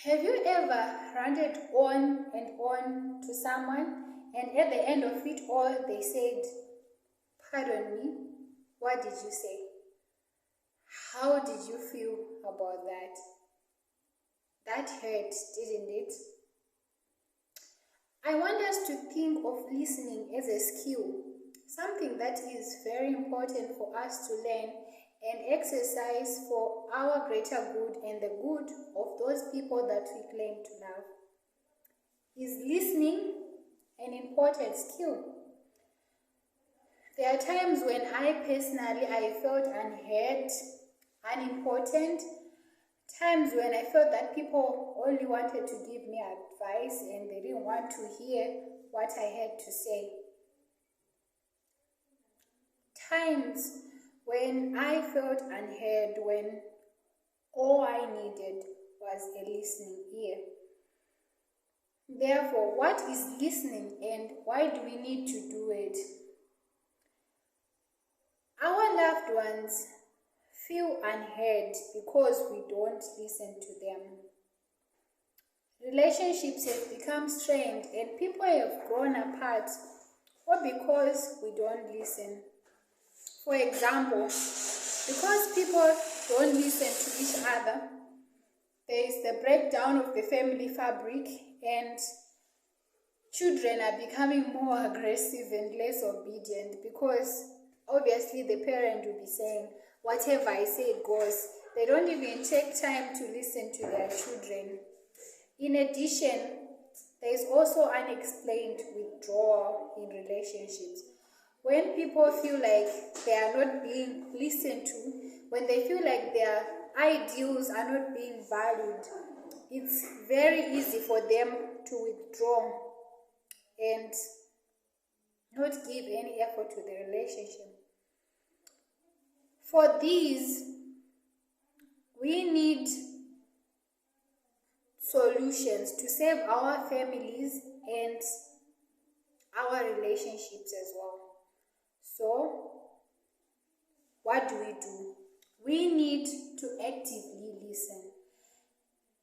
Have you ever ranted on and on to someone, and at the end of it all, they said, "Pardon me, what did you say?" How did you feel about that? That hurt, didn't it? I want us to think of listening as a skill, something that is very important for us to learn and exercise for our greater good and the good of those people that we claim to love. Is listening an important skill? There are times when I felt unheard, unimportant, times when I felt that people only wanted to give me advice and they didn't want to hear what I had to say. Times when I felt unheard, when all I needed was a listening ear. Therefore, what is listening and why do we need to do it? Our loved ones feel unheard because we don't listen to them. Relationships have become strained and people have grown apart, or because we don't listen. For example, because people don't listen to each other, there is the breakdown of the family fabric and children are becoming more aggressive and less obedient because obviously the parent will be saying, "Whatever I say goes." They don't even take time to listen to their children. In addition, there is also unexplained withdrawal in relationships. When people feel like they are not being listened to, when they feel like their ideals are not being valued, it's very easy for them to withdraw and not give any effort to the relationship. For these, we need solutions to save our families and our relationships as well. So, what do? We need to actively listen.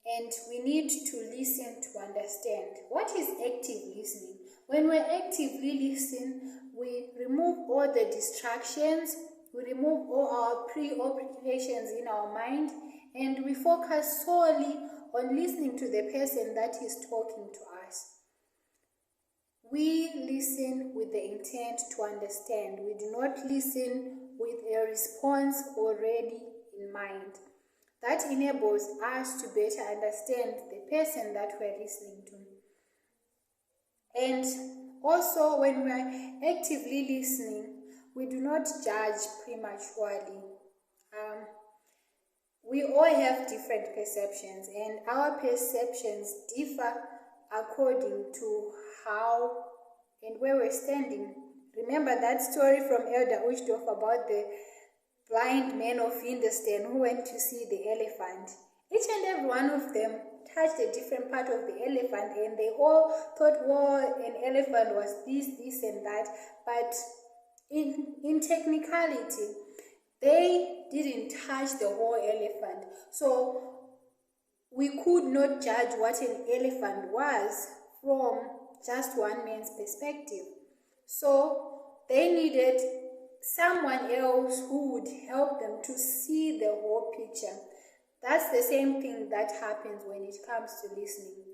And we need to listen to understand. What is active listening? When we actively listen, we remove all the distractions, we remove all our preoccupations in our mind, and we focus solely on listening to the person that is talking to us. We listen with the intent to understand. We do not listen with a response already in mind. That enables us to better understand the person that we're listening to. And also, when we're actively listening, we do not judge prematurely. We all have different perceptions, and our perceptions differ according to how and where we're standing. Remember that story from Elder Uchtdorf about the blind man of Hindustan who went to see the elephant. Each and every one of them touched a different part of the elephant, and they all thought, well, an elephant was this and that. But in technicality, they didn't touch the whole elephant. So we could not judge what an elephant was from just one man's perspective. So they needed someone else who would help them to see the whole picture. That's the same thing that happens when it comes to listening.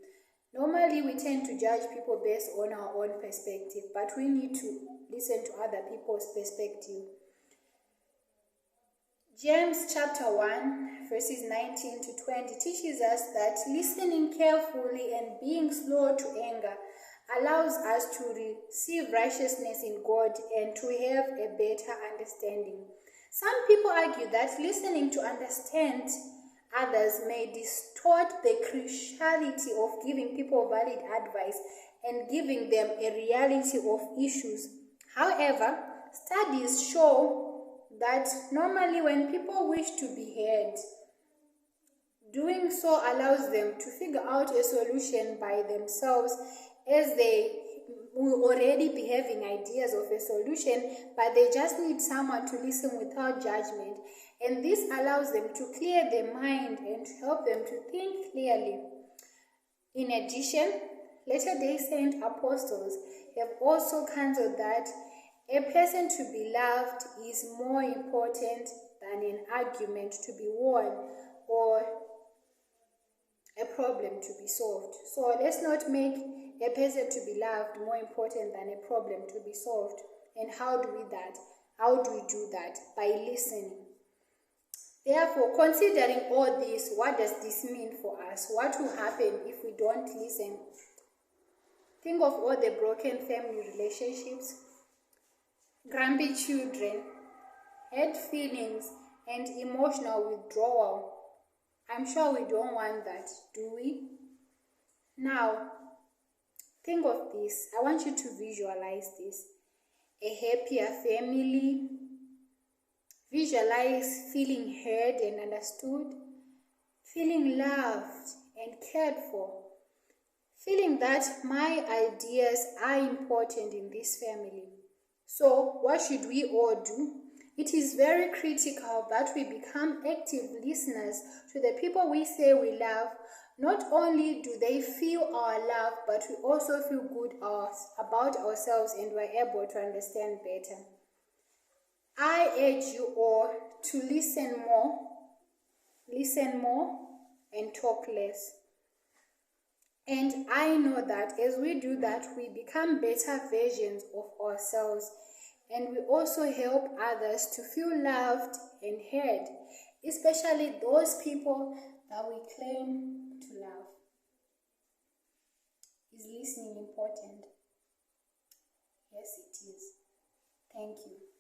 Normally, we tend to judge people based on our own perspective, but we need to listen to other people's perspective. James chapter 1, verses 19 to 20 teaches us that listening carefully and being slow to anger allows us to receive righteousness in God and to have a better understanding. Some people argue that listening to understand others may distort the cruciality of giving people valid advice and giving them a reality of issues. However, studies show that normally when people wish to be heard, doing so allows them to figure out a solution by themselves, as they will already be having ideas of a solution, but they just need someone to listen without judgment. And this allows them to clear their mind and to help them to think clearly. In addition, Latter-day Saint apostles have also counseled that a person to be loved is more important than an argument to be won or a problem to be solved. So let's not make a person to be loved more important than a problem to be solved. And how do we do that? By listening. Therefore, considering all this, what does this mean for us? What will happen if we don't listen? Think of all the broken family relationships, grumpy children, hurt feelings, and emotional withdrawal. I'm sure we don't want that, do we? Now, think of this. I want you to visualize this. A happier family. Visualize feeling heard and understood, feeling loved and cared for, feeling that my ideas are important in this family. So, what should we all do? It is very critical that we become active listeners to the people we say we love. Not only do they feel our love, but we also feel good about ourselves and we're able to understand better. I urge you all to listen more and talk less. And I know that as we do that, we become better versions of ourselves, and we also help others to feel loved and heard, especially those people that we claim to love. Is listening important? Yes, it is. Thank you.